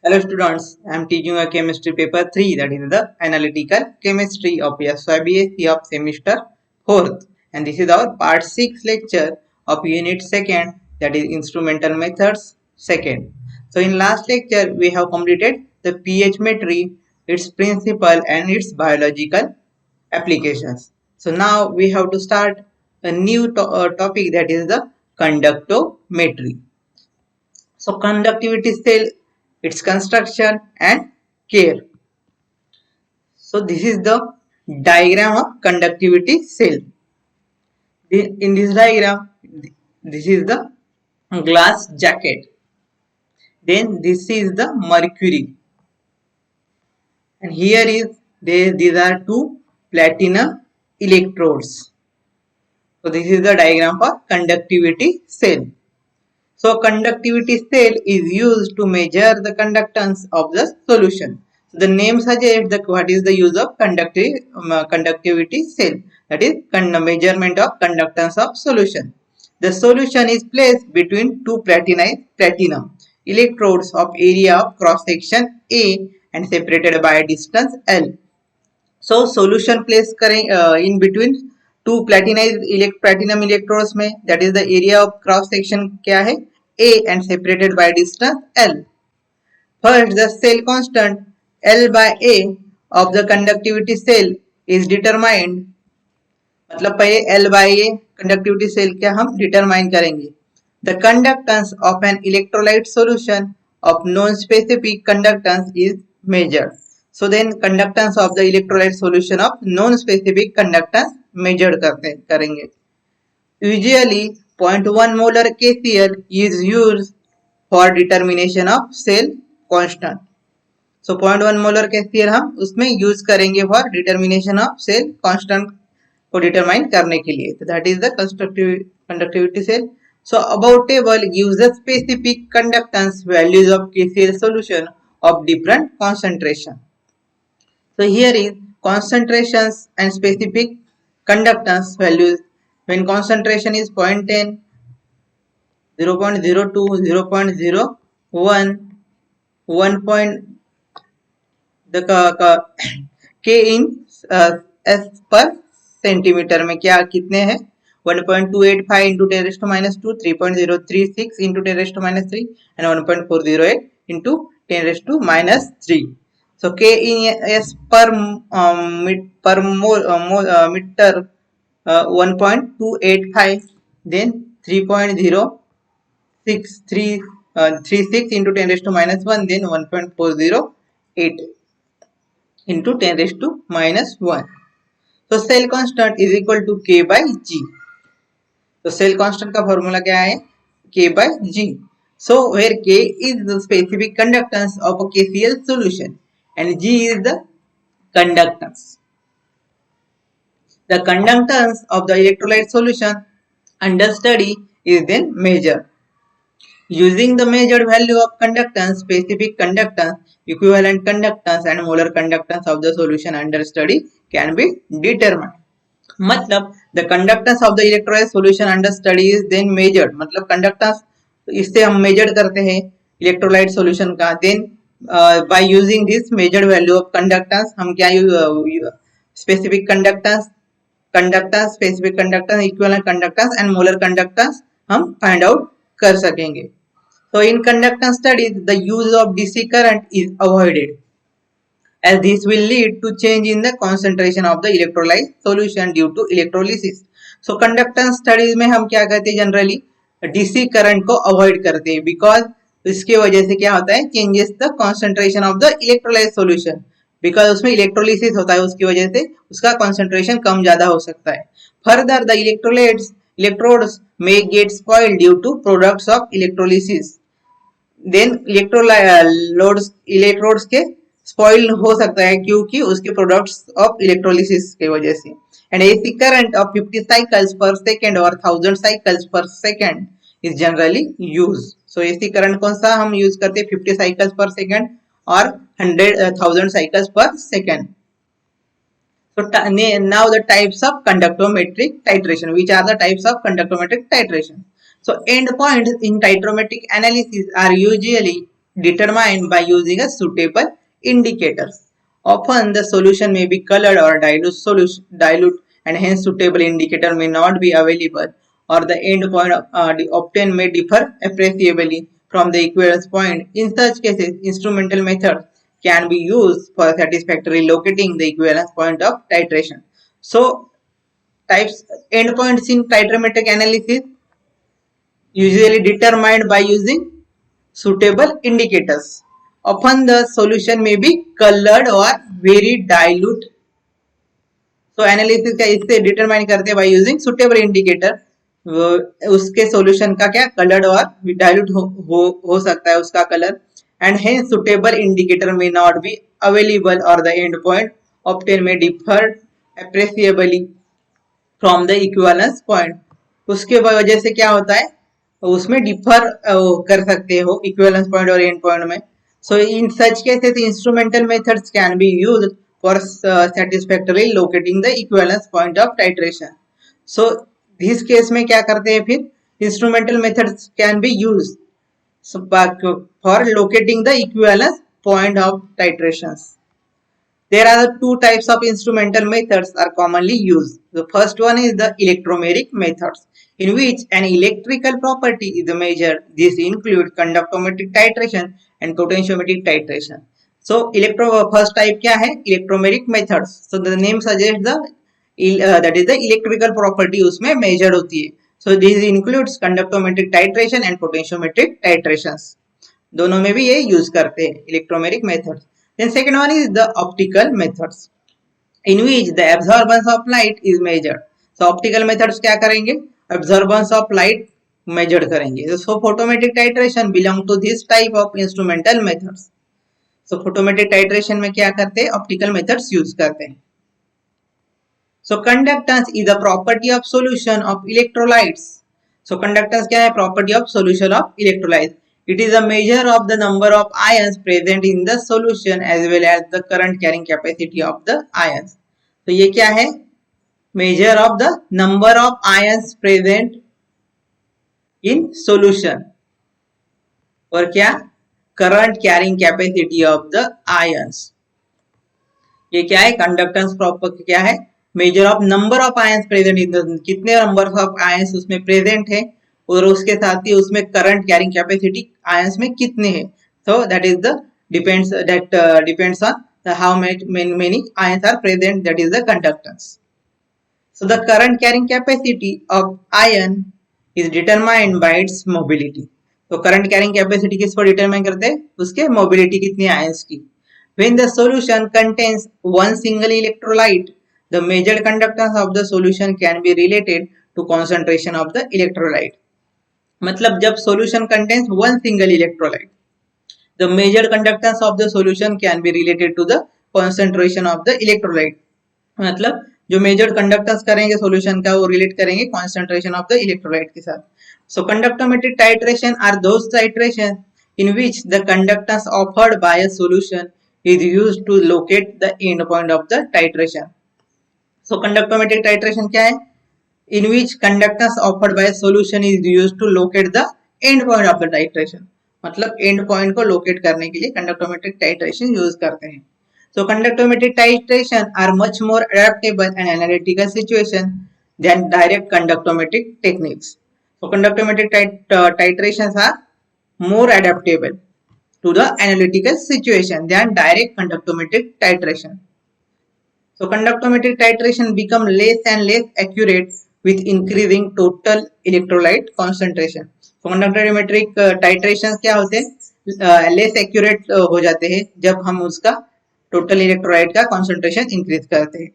Hello students, I am teaching a chemistry paper 3, that is the analytical chemistry of SYBSc of semester 4th, and this is our part 6 lecture of unit 2nd, that is instrumental methods 2nd. So in last lecture we have completed the pH-metry, its principle and its biological applications. So now we have to start a new topic, that is the conductometry. So conductivity cell, its construction and care. So this is the diagram of conductivity cell. In this diagram, this is the glass jacket. Then this is the mercury. And here is these are two platinum electrodes. So this is the diagram for conductivity cell. So conductivity cell is used to measure the conductance of the solution. So the name suggests that what is the use of conductivity cell, that is measurement of conductance of solution. The solution is placed between two platinum electrodes of area of cross section A and separated by a distance L. So solution place in between two platinum electrodes में, that is the area of cross section क्या है A and separated by distance L. First, the cell constant L by A of the conductivity cell is determined. मतलब पहले L by A conductivity cell क्या हम determine करेंगे. The conductance of an electrolyte solution of non-specific conductance is measured. So then conductance of the electrolyte solution of non-specific conductance measured करेंगे. Usually 0.1 molar KCl is used for determination of cell constant. So 0.1 molar KCl हम उसमें use करेंगे for determination of cell constant को determine करने के लिए. So that is the conductivity cell. So above table gives the specific conductance values of KCl solution of different concentration. So here is concentrations and specific conductance values. When concentration is 0.10, 0.02, 0.01, 1. The K in S per centimetre में क्या कितने हैं 1.285 into 10 raised to minus 2, 3.036 into 10 raised to minus 3 and 1.408 into 10 raised to minus 3. So K in S per meter 1.285, then 3.036 into 10 raised to minus 1, then 1.408 into 10 raised to minus 1. So cell constant is equal to K by G. So cell constant का formula क्या है K by G. So where K is the specific conductance of a KCl solution and G is the conductance. The conductance of the electrolyte solution under study is then measured. Using the measured value of conductance, specific conductance, equivalent conductance and molar conductance of the solution under study can be determined. मतलब the conductance of the electrolyte solution under study is then measured. मतलब conductance इससे हम measured करते हैं electrolyte solution का. Then by using this measured value of conductance हम क्या specific conductance, specific conductance, equivalent conductance and molar conductance हम find out कर सकेंगे. So in conductance studies, the use of DC current is avoided, as this will lead to change in the concentration of the electrolyte solution due to electrolysis. So conductance studies में हम क्या करते हैं generally DC current को avoid करते हैं because इसके वजह से क्या होता है changes the concentration of the electrolyte solution, because उसमें electrolysis होता है उसकी वजह से उसका concentration कम ज़्यादा हो सकता है. Further, the electrodes may get spoiled due to products of electrolysis. Then electrodes के spoil हो सकता है क्योंकि उसके products of electrolysis के वजह से. And AC current of 50 cycles per second or 1000 cycles per second is generally used. So AC current कौन सा हम use करते हैं 50 cycles per second और 1000 cycles per second. So now the types of conductometric titration. Which are the types of conductometric titration? So endpoints in titrometric analysis are usually determined by using a suitable indicators. Often the solution may be colored or dilute and hence suitable indicator may not be available, or the end point obtained may differ appreciably from the equivalence point. In such cases, instrumental methods can be used for satisfactorily locating the equivalence point of titration. So, types endpoints in titrometric analysis usually determined by using suitable indicators. Often the solution may be colored or very dilute. So analysis का इससे determine करते हैं by using suitable indicator उसके solution का क्या coloured और dilute हो सकता है उसका colour and hence suitable indicator में नॉट बी अवेलेबल और द एंड पॉइंट ऑब्टेन में differ appreciably from the equivalence point उसके वजह से क्या होता है उसमें डिफर कर सकते हो इक्विवेलेंस पॉइंट और एंड पॉइंट में. So in such cases, instrumental methods can be used for satisfactorily locating the equivalence point of titration. So this case में क्या करते हैं फिर instrumental methods can be used for locating the equivalence point of titrations. There are two types of instrumental methods are commonly used. The first one is the electromeric methods, in which an electrical property is measured. This includes conductometric titration and potentiometric titration. So, first type क्या है? Electromeric methods. So, the name suggests that is the electrical property उसमें measured होती है. So, this includes conductometric titration and potentiometric titrations. दोनों में भी ये use करते हैं electromeric methods. Then second one is the optical methods, in which the absorbance of light is measured. So optical methods क्या करेंगे? Absorbance of light measured करेंगे. So photometric titration belong to this type of instrumental methods. So photometric titration में क्या करते हैं? Optical methods use करते हैं. So conductance is a property of solution of electrolytes. So conductance क्या है? Property of solution of electrolytes. It is a measure of the number of ions present in the solution as well as the current carrying capacity of the ions. तो ये क्या है? Measure of the number of ions present in solution. और क्या? Current carrying capacity of the ions. ये क्या है? Conductance property क्या है? Measure of number of ions present in the कितने number of ions उसमें present है और उसके साथ ही उसमें करंट कैरिंग कैपेसिटी आयंस में कितने हैं. So that is the depends on how many ions are present, that is the conductance. So the current carrying capacity of ion is determined by its mobility. तो current carrying capacity किस पर determine करते हैं? उसके mobility कितनी ions की. When the solution contains one single electrolyte, the measured conductance of the solution can be related to concentration of the electrolyte. मतलब जब solution contains one single electrolyte, the measured conductance of the solution can be related to the concentration of the electrolyte. मतलब जो measured conductance करेंगे solution का वो relate करेंगे concentration of the electrolyte के साथ. So conductometric titration are those titrations in which the conductance offered by a solution is used to locate the end point of the titration. So conductometric titration क्या है? In which conductance offered by a solution is used to locate the end point of the titration. मतलब end point को locate करने के लिए conductometric titration use करते हैं. So conductometric titration are much more adaptable and analytical situation than direct conductometric techniques. So conductometric titrations are more adaptable to the analytical situation than direct conductometric titration. So conductometric titration become less and less accurate with increasing total electrolyte concentration. So conductometric titrations क्या होते हैं? Less accurate हो जाते हैं जब हम उसका total electrolyte का concentration increase करते हैं.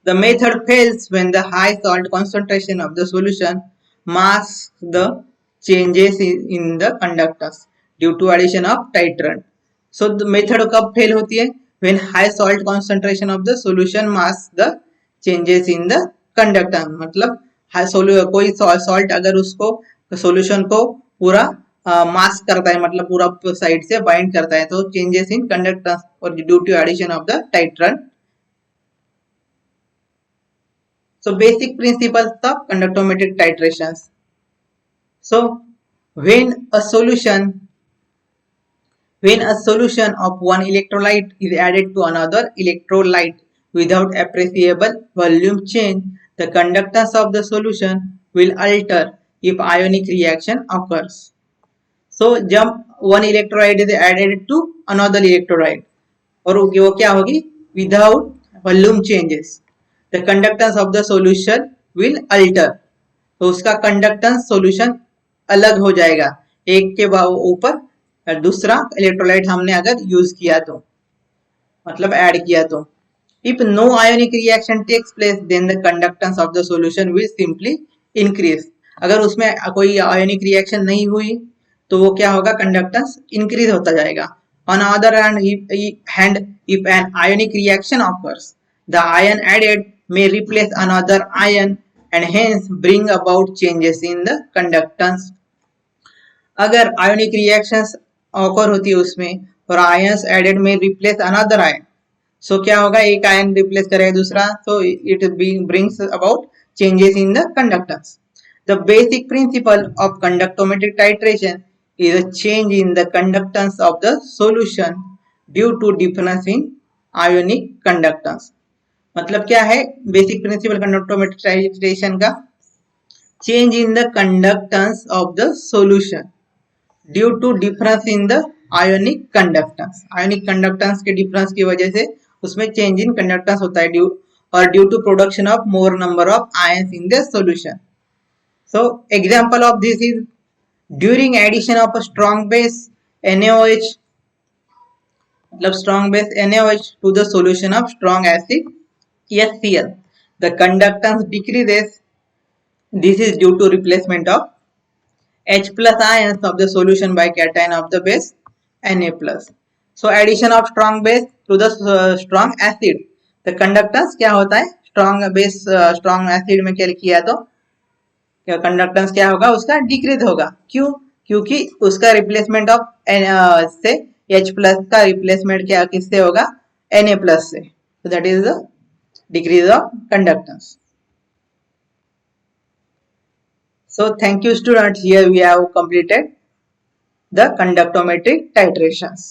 The method fails when the high salt concentration of the solution masks the changes in the conductance due to addition of titrant. So the method कब fail होती है? When high salt concentration of the solution masks the changes in the conductance. मतलब कोई salt अगर उसको solution को पूरा mask करता है, मतलब पूरा साइड से बाइंड करता है, तो चेंजेस इन कंडक्टेंस और due to addition of the titrant. So basic principles of conductometric titrations. So when a solution When a solution of one electrolyte is added to another electrolyte without appreciable volume change, the conductance of the solution will alter if ionic reaction occurs. So जब one electrolyte is added to another electrolyte और वो क्या होगी without volume changes, the conductance of the solution will alter. तो उसका conductance solution अलग हो जाएगा एक के ऊपर दूसरा इलेक्ट्रोलाइट हमने अगर यूज किया तो मतलब ऐड किया तो if no ionic reaction takes place then the conductance of the solution will simply increase. अगर उसमें कोई आयोनिक रिएक्शन नहीं हुई तो वो क्या होगा कंडक्टेंस इंक्रीज होता जाएगा. On the other hand, if an ionic reaction occurs, the ion added may replace another ion and hence bring about changes in the conductance. अगर आयोनिक रिएक्शंस ऑकर होती है उसमें और आयंस एडेड में replace another ion, सो क्या होगा एक ion replace करेगा दूसरा, so it brings about changes in the conductance. The basic principle of conductometric titration is a change in the conductance of the solution due to difference in ionic conductance. मतलब क्या है basic principle conductometric titration का, change in the conductance of the solution due to difference in the ionic conductance. Ionic conductance के difference की वजह से उसमें change in conductance होता है due to production of more number of ions in the solution. So example of this is during addition of a strong base NaOH, मतलब strong base NaOH to the solution of strong acid HCl, the conductance decreases. This is due to replacement of H plus ions of the solution by cation of the base Na plus. So addition of strong base to the strong acid, the conductance क्या होता है strong base strong acid में क्या किया तो क्या conductance क्या होगा उसका डिक्रीज होगा. क्यों? क्योंकि उसका रिप्लेसमेंट ऑफ से H plus का रिप्लेसमेंट क्या किससे होगा Na plus से. So that is the decrease of conductance. So thank you students, here we have completed the conductometric titrations.